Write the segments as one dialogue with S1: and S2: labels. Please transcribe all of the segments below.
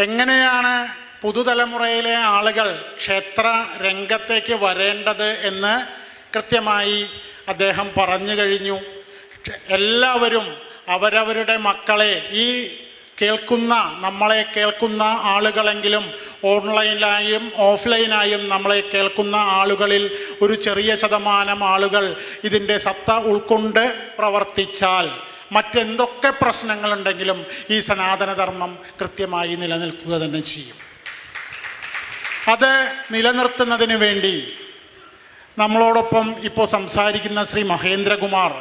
S1: എങ്ങനെയാണ് പുതുതലമുറയിലെ ആളുകൾ ക്ഷേത്ര രംഗത്തേക്ക് വരേണ്ടത് എന്ന് കൃത്യമായി അദ്ദേഹം പറഞ്ഞു കഴിഞ്ഞു. എല്ലാവരും അവരവരുടെ മക്കളെ, ഈ നമ്മളെ കേൾക്കുന്ന ആളുകളെങ്കിലും ഓൺലൈനായും ഓഫ്ലൈനായും നമ്മളെ കേൾക്കുന്ന ആളുകളിൽ ഒരു ചെറിയ ശതമാനം ആളുകൾ ഇതിൻ്റെ സത്ത ഉൾക്കൊണ്ട് പ്രവർത്തിച്ചാൽ മറ്റെന്തൊക്കെ പ്രശ്നങ്ങളുണ്ടെങ്കിലും ഈ സനാതനധർമ്മം കൃത്യമായി നിലനിൽക്കുക തന്നെ ചെയ്യും. അത് നിലനിർത്തുന്നതിന് വേണ്ടി നമ്മളോടൊപ്പം ഇപ്പോൾ സംസാരിക്കുന്ന ശ്രീ മഹേന്ദ്രകുമാർ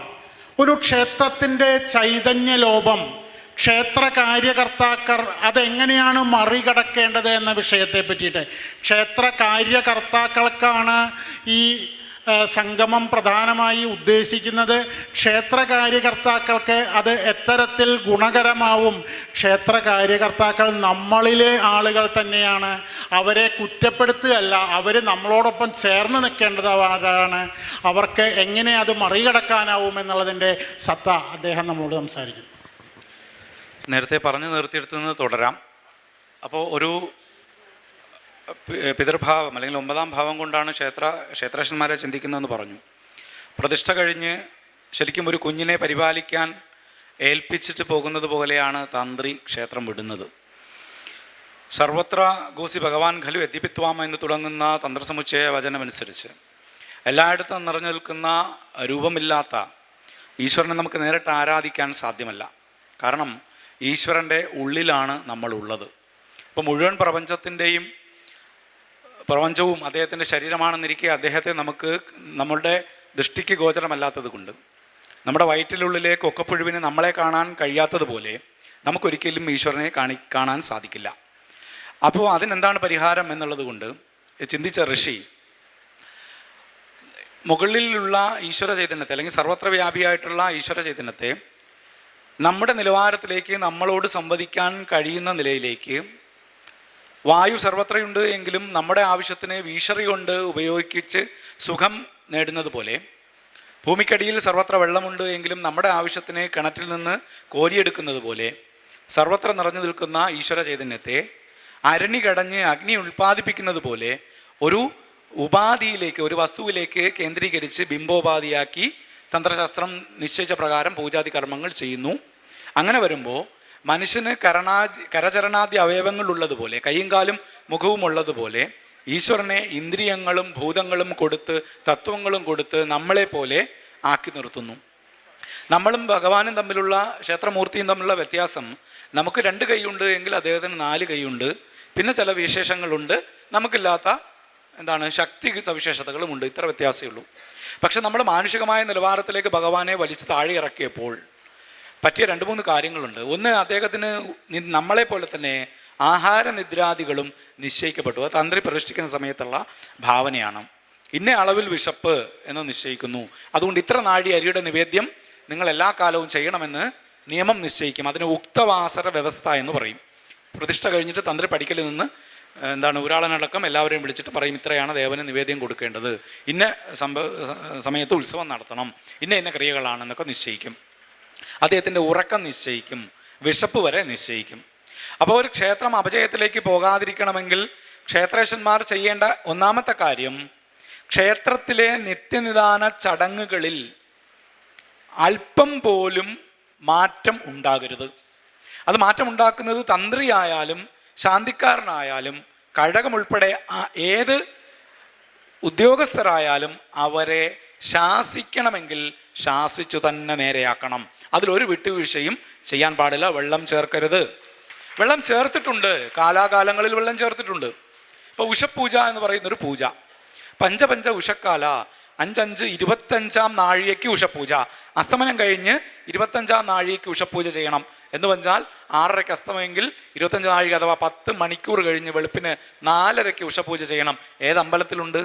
S1: ഒരു ക്ഷേത്രത്തിൻ്റെ ചൈതന്യലോപം, ക്ഷേത്ര കാര്യകർത്താക്കൾ അതെങ്ങനെയാണ് മറികടക്കേണ്ടത് എന്ന വിഷയത്തെ പറ്റിയിട്ട്, ക്ഷേത്ര കാര്യകർത്താക്കൾക്കാണ് ഈ സംഗമം പ്രധാനമായി ഉദ്ദേശിക്കുന്നത്. ക്ഷേത്ര കാര്യകർത്താക്കൾക്ക് അത് എത്തരത്തിൽ ഗുണകരമാവും? ക്ഷേത്ര കാര്യകർത്താക്കൾ നമ്മളിലെ ആളുകൾ തന്നെയാണ്. അവരെ കുറ്റപ്പെടുത്തുകയല്ല, അവർ നമ്മളോടൊപ്പം ചേർന്ന് നിൽക്കേണ്ടതാണ്. അവർക്ക് എങ്ങനെ അത് മറികടക്കാനാവും എന്നുള്ളതിൻ്റെ സത്ത അദ്ദേഹം നമ്മളോട് സംസാരിക്കും.
S2: നേരത്തെ പറഞ്ഞു നിർത്തിയെടുത്തുനിന്ന് തുടരാം. അപ്പോൾ ഒരു പിതൃഭാവം അല്ലെങ്കിൽ 9ാം ഭാവം കൊണ്ടാണ് ക്ഷേത്രേശന്മാരെ ചിന്തിക്കുന്നതെന്ന് പറഞ്ഞു. പ്രതിഷ്ഠ കഴിഞ്ഞ് ശരിക്കും ഒരു കുഞ്ഞിനെ പരിപാലിക്കാൻ ഏൽപ്പിച്ചിട്ട് പോകുന്നത് പോലെയാണ് തന്ത്രി ക്ഷേത്രം വിടുന്നത്. സർവത്ര ഗോസി ഭഗവാൻ ഖലു യദ്യപിത്വാമ എന്ന് തുടങ്ങുന്ന തന്ത്രസമുച്ചയ വചനമനുസരിച്ച് എല്ലായിടത്തും നിറഞ്ഞു നിൽക്കുന്ന രൂപമില്ലാത്ത ഈശ്വരനെ നമുക്ക് നേരിട്ട് ആരാധിക്കാൻ സാധ്യമല്ല. കാരണം ഈശ്വരൻ്റെ ഉള്ളിലാണ് നമ്മളുള്ളത്. ഇപ്പോൾ മുഴുവൻ പ്രപഞ്ചവും അദ്ദേഹത്തിൻ്റെ ശരീരമാണെന്നിരിക്കെ അദ്ദേഹത്തെ നമുക്ക് നമ്മളുടെ ദൃഷ്ടിക്ക് ഗോചരമല്ലാത്തത് കൊണ്ട്, നമ്മുടെ വയറ്റിലുള്ളിലേക്ക് ഒക്കപ്പുഴുവിന് നമ്മളെ കാണാൻ കഴിയാത്തതുപോലെ നമുക്കൊരിക്കലും ഈശ്വരനെ കാണാൻ സാധിക്കില്ല. അപ്പോൾ അതിനെന്താണ് പരിഹാരം എന്നുള്ളത് കൊണ്ട് ചിന്തിച്ച ഋഷി മുകളിലുള്ള ഈശ്വര ചൈതന്യത്തെ അല്ലെങ്കിൽ സർവത്ര വ്യാപിയായിട്ടുള്ള ഈശ്വര ചൈതന്യത്തെ നമ്മുടെ നിലവാരത്തിലേക്ക്, നമ്മളോട് സംവദിക്കാൻ കഴിയുന്ന നിലയിലേക്ക്, വായു സർവത്രയുണ്ട് എങ്കിലും നമ്മുടെ ആവശ്യത്തിന് വീശറി കൊണ്ട് ഉപയോഗിച്ച് സുഖം നേടുന്നത് പോലെ, ഭൂമിക്കടിയിൽ സർവത്ര വെള്ളമുണ്ട് എങ്കിലും നമ്മുടെ ആവശ്യത്തിന് കിണറ്റിൽ നിന്ന് കോരിയെടുക്കുന്നത് പോലെ, സർവത്ര നിറഞ്ഞു നിൽക്കുന്ന ഈശ്വര ചൈതന്യത്തെ അരണി കടഞ്ഞ് അഗ്നി ഉൽപ്പാദിപ്പിക്കുന്നത് പോലെ ഒരു ഉപാധിയിലേക്ക്, ഒരു വസ്തുവിലേക്ക് കേന്ദ്രീകരിച്ച് ബിംബോപാധിയാക്കി തന്ത്രശാസ്ത്രം നിശ്ചയിച്ച പ്രകാരം പൂജാതി കർമ്മങ്ങൾ ചെയ്യുന്നു. അങ്ങനെ വരുമ്പോൾ മനുഷ്യന് കരചരണാദി അവയവങ്ങളുള്ളതുപോലെ, കൈയും കാലും മുഖവും ഉള്ളതുപോലെ, ഈശ്വരനെ ഇന്ദ്രിയങ്ങളും ഭൂതങ്ങളും കൊടുത്ത്, തത്വങ്ങളും കൊടുത്ത് നമ്മളെ പോലെ ആക്കി നിർത്തുന്നു. നമ്മളും ഭഗവാനും തമ്മിലുള്ള, ക്ഷേത്രമൂർത്തിയും തമ്മിലുള്ള വ്യത്യാസം, നമുക്ക് 2 കൈയുണ്ട് എങ്കിൽ അദ്ദേഹത്തിന് 4 കൈയുണ്ട്. പിന്നെ ചില വിശേഷങ്ങളുണ്ട്, നമുക്കില്ലാത്ത ശക്തി സവിശേഷതകളുമുണ്ട്. ഇത്ര വ്യത്യാസമേ ഉള്ളൂ. പക്ഷെ നമ്മൾ മാനുഷികമായ നിലവാരത്തിലേക്ക് ഭഗവാനെ വലിച്ച് താഴെ ഇറക്കിയപ്പോൾ പറ്റിയ 2-3 കാര്യങ്ങളുണ്ട്. ഒന്ന്, അദ്ദേഹത്തിന് നമ്മളെ പോലെ തന്നെ ആഹാര നിദ്രാദികളും നിശ്ചയിക്കപ്പെട്ടു. അത് തന്ത്രി പ്രതിഷ്ഠിക്കുന്ന സമയത്തുള്ള ഭാവനയാണ്. ഇന്ന അളവിൽ വിശപ്പ് എന്ന് നിശ്ചയിക്കുന്നു. അതുകൊണ്ട് ഇത്ര നാഴി അരിയുടെ നിവേദ്യം നിങ്ങൾ എല്ലാ കാലവും ചെയ്യണമെന്ന് നിയമം നിശ്ചയിക്കും. അതിന് ഉക്തവാസര വ്യവസ്ഥ എന്ന് പറയും. പ്രതിഷ്ഠ കഴിഞ്ഞിട്ട് തന്ത്രി പഠിക്കലിൽ നിന്ന് ഒരാളനടക്കം എല്ലാവരെയും വിളിച്ചിട്ട് പറയും, ഇത്രയാണ് ദേവന് നിവേദ്യം കൊടുക്കേണ്ടത്, ഇന്ന സമയത്ത് ഉത്സവം നടത്തണം, ഇന്ന ക്രിയകളാണെന്നൊക്കെ നിശ്ചയിക്കും. അദ്ദേഹത്തിൻ്റെ ഉറക്കം നിശ്ചയിക്കും, വിശപ്പ് വരെ നിശ്ചയിക്കും. അപ്പോൾ ഒരു ക്ഷേത്രം അപജയത്തിലേക്ക് പോകാതിരിക്കണമെങ്കിൽ ക്ഷേത്രേശന്മാർ ചെയ്യേണ്ട ഒന്നാമത്തെ കാര്യം, ക്ഷേത്രത്തിലെ നിത്യനിദാന ചടങ്ങുകളിൽ അല്പം പോലും മാറ്റം ഉണ്ടാകരുത്. അത് മാറ്റം ഉണ്ടാക്കുന്നത് തന്ത്രിയായാലും ശാന്തിക്കാരനായാലും കഴകമുൾപ്പെടെ ഏത് ഉദ്യോഗസ്ഥരായാലും അവരെ ശാസിക്കണമെങ്കിൽ ശാസിച്ചു തന്നെ നേരെയാക്കണം. അതിലൊരു വിട്ടുവീഴ്ചയും ചെയ്യാൻ പാടില്ല. വെള്ളം ചേർക്കരുത്. വെള്ളം ചേർത്തിട്ടുണ്ട്, കാലാകാലങ്ങളിൽ വെള്ളം ചേർത്തിട്ടുണ്ട്. ഇപ്പോൾ ഉഷപൂജ എന്ന് പറയുന്നൊരു പൂജ, പഞ്ചപഞ്ച ഉഷക്കാല, 5-5 25-ാം നാഴികയ്ക്ക് ഉഷപൂജ, അസ്തമനം കഴിഞ്ഞ് 25-ാം നാഴികയ്ക്ക് ഉഷപൂജ ചെയ്യണം. എന്ന് വെച്ചാൽ 6:30 അസ്തമയെങ്കിൽ 25 നാഴിക അഥവാ 10 മണിക്കൂർ കഴിഞ്ഞ് വെളുപ്പിന് 4:30 ഉഷപൂജ ചെയ്യണം. ഏത് അമ്പലത്തിലുണ്ട്?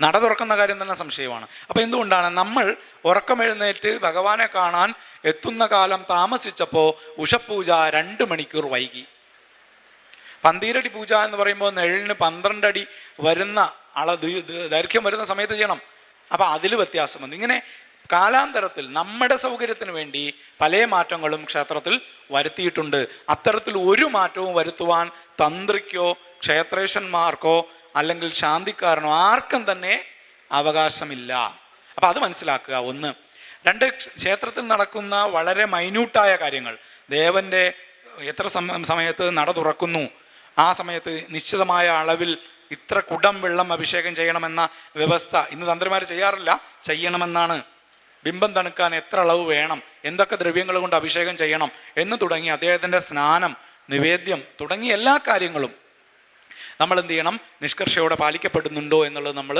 S2: നട തുറക്കുന്ന കാര്യം തന്നെ സംശയമാണ്. അപ്പോൾ എന്തുകൊണ്ടാണ് നമ്മൾ ഉറക്കമെഴുന്നേറ്റ് ഭഗവാനെ കാണാൻ എത്തുന്ന കാലം താമസിച്ചപ്പോൾ ഉഷപൂജ 2 മണിക്കൂർ വൈകി? 12 അടി പൂജ എന്ന് പറയുമ്പോൾ നിഴലിന് 12 അടി വരുന്ന ദൈർഘ്യം വരുന്ന സമയത്ത് ചെയ്യണം. അപ്പോൾ അതിൽ വ്യത്യാസം വന്നു. ഇങ്ങനെ കാലാന്തരത്തിൽ നമ്മുടെ സൗകര്യത്തിന് വേണ്ടി പല മാറ്റങ്ങളും ക്ഷേത്രത്തിൽ വരുത്തിയിട്ടുണ്ട്. അത്തരത്തിൽ ഒരു മാറ്റവും വരുത്തുവാൻ തന്ത്രിക്കോ ക്ഷേത്രേശന്മാർക്കോ അല്ലെങ്കിൽ ശാന്തിക്കാരനോ ആർക്കും തന്നെ അവകാശമില്ല. അപ്പം അത് മനസ്സിലാക്കുക. ഒന്ന്. രണ്ട്, ക്ഷേത്രത്തിൽ നടക്കുന്ന വളരെ മൈന്യൂട്ടായ കാര്യങ്ങൾ, ദേവൻ്റെ എത്ര സമയത്ത് നട തുറക്കുന്നു, ആ സമയത്ത് നിശ്ചിതമായ അളവിൽ ഇത്ര കുടം വെള്ളം അഭിഷേകം ചെയ്യണമെന്ന വ്യവസ്ഥ ഇന്ന് തന്ത്രിമാർ ചെയ്യാറില്ല, ചെയ്യണമെന്നാണ്. ബിംബം തണുക്കാൻ എത്ര അളവ് വേണം, എന്തൊക്കെ ദ്രവ്യങ്ങൾ കൊണ്ട് അഭിഷേകം ചെയ്യണം എന്ന് തുടങ്ങി അദ്ദേഹത്തിൻ്റെ സ്നാനം, നിവേദ്യം തുടങ്ങിയ എല്ലാ കാര്യങ്ങളും നമ്മൾ എന്ത് ചെയ്യണം, നിഷ്കർഷയോടെ പാലിക്കപ്പെടുന്നുണ്ടോ എന്നുള്ളത് നമ്മൾ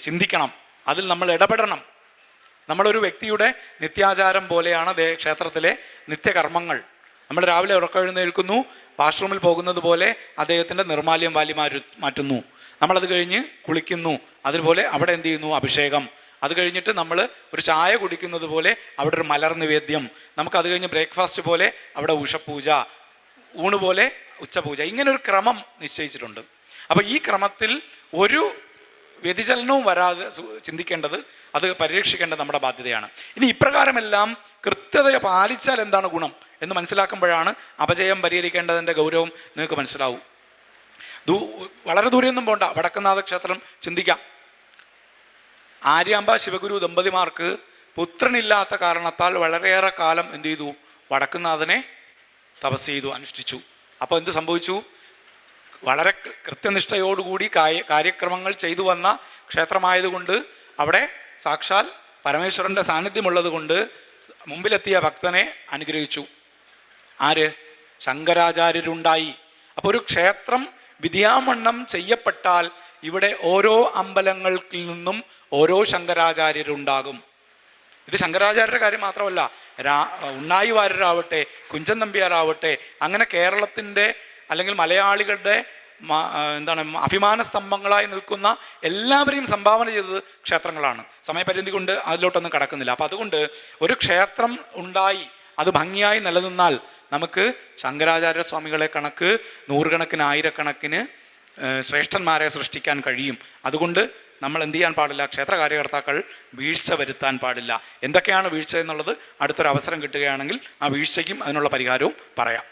S2: ചിന്തിക്കണം. അതിൽ നമ്മൾ ഇടപെടണം. നമ്മളൊരു വ്യക്തിയുടെ നിത്യാചാരം പോലെയാണ് ക്ഷേത്രത്തിലെ നിത്യകർമ്മങ്ങൾ. നമ്മൾ രാവിലെ ഉറക്കെഴുന്നേൽക്കുന്നു, വാഷ്റൂമിൽ പോകുന്നത് പോലെ അദ്ദേഹത്തിൻ്റെ നിർമാല്യം വാലി മാറ്റുന്നു. നമ്മളത് കഴിഞ്ഞ് കുളിക്കുന്നു, അതുപോലെ അവിടെ എന്ത് ചെയ്യുന്നു, അഭിഷേകം. അത് കഴിഞ്ഞിട്ട് നമ്മൾ ഒരു ചായ കുടിക്കുന്നത് പോലെ അവിടെ ഒരു മലർ നിവേദ്യം. നമുക്കത് കഴിഞ്ഞ് ബ്രേക്ക്ഫാസ്റ്റ് പോലെ അവിടെ ഉഷപൂജ, ഊണ് പോലെ ഉച്ചപൂജ. ഇങ്ങനെ ഒരു ക്രമം നിശ്ചയിച്ചിട്ടുണ്ട്. അപ്പോൾ ഈ ക്രമത്തിൽ ഒരു വ്യതിചലനവും വരാതെ ചിന്തിക്കേണ്ടത്, അത് പരിരക്ഷിക്കേണ്ടത് നമ്മുടെ ബാധ്യതയാണ്. ഇനി ഇപ്രകാരമെല്ലാം കൃത്യത പാലിച്ചാൽ എന്താണ് ഗുണം എന്ന് മനസ്സിലാക്കുമ്പോഴാണ് അപജയം പരിഹരിക്കേണ്ടതിൻ്റെ ഗൗരവം നിങ്ങൾക്ക് മനസ്സിലാവും. വളരെ ദൂരെയൊന്നും പോണ്ട, വടക്കുംനാഥ ക്ഷേത്രം ചിന്തിക്കാം. ആര്യാമ്പ ശിവഗുരു ദമ്പതിമാർക്ക് പുത്രനില്ലാത്ത കാരണത്താൽ വളരെയേറെ കാലം എന്ത് ചെയ്തു, വടക്കുംനാഥനെ തപസ് ചെയ്തു, അനുഷ്ഠിച്ചു. അപ്പോൾ എന്ത് സംഭവിച്ചു? വളരെ കൃത്യനിഷ്ഠയോടുകൂടി കാര്യക്രമങ്ങൾ ചെയ്തു വന്ന ക്ഷേത്രമായതുകൊണ്ട് അവിടെ സാക്ഷാൽ പരമേശ്വരൻ്റെ സാന്നിധ്യമുള്ളത് കൊണ്ട് മുമ്പിലെത്തിയ ഭക്തനെ അനുഗ്രഹിച്ചു. ആര്? ശങ്കരാചാര്യരുണ്ടായി. അപ്പോൾ ഒരു ക്ഷേത്രം വിദ്യാമണ്ണം ചെയ്യപ്പെട്ടാൽ ഇവിടെ ഓരോ അമ്പലങ്ങളിൽ നിന്നും ഓരോ ശങ്കരാചാര്യരുണ്ടാകും. ഇത് ശങ്കരാചാര്യരുടെ കാര്യം മാത്രമല്ല, ഉണ്ണായി വാര്യരാവട്ടെ, കുഞ്ചൻ നമ്പ്യാരാവട്ടെ, അങ്ങനെ കേരളത്തിൻ്റെ അല്ലെങ്കിൽ മലയാളികളുടെ അഭിമാന സ്തംഭങ്ങളായി നിൽക്കുന്ന എല്ലാവരെയും സംഭാവന ചെയ്തത് ക്ഷേത്രങ്ങളാണ്. സമയപരിധി കൊണ്ട് അതിലോട്ടൊന്നും കടക്കുന്നില്ല. അപ്പം അതുകൊണ്ട് ഒരു ക്ഷേത്രം ഉണ്ടായി അത് ഭംഗിയായി നിലനിന്നാൽ നമുക്ക് ശങ്കരാചാര്യ സ്വാമികളെ കണക്ക് നൂറുകണക്കിന് ആയിരക്കണക്കിന് ശ്രേഷ്ഠന്മാരെ സൃഷ്ടിക്കാൻ കഴിയും. അതുകൊണ്ട് നമ്മൾ എന്ത് ചെയ്യാൻ പാടില്ല? ക്ഷേത്ര കാര്യകർത്താക്കൾ വീഴ്ച വരുത്താൻ പാടില്ല. എന്തൊക്കെയാണ് വീഴ്ച എന്നുള്ളത് അടുത്തൊരു അവസരം കിട്ടുകയാണെങ്കിൽ ആ വീഴ്ചയ്ക്കും അതിനുള്ള പരിഹാരവും പറയാം.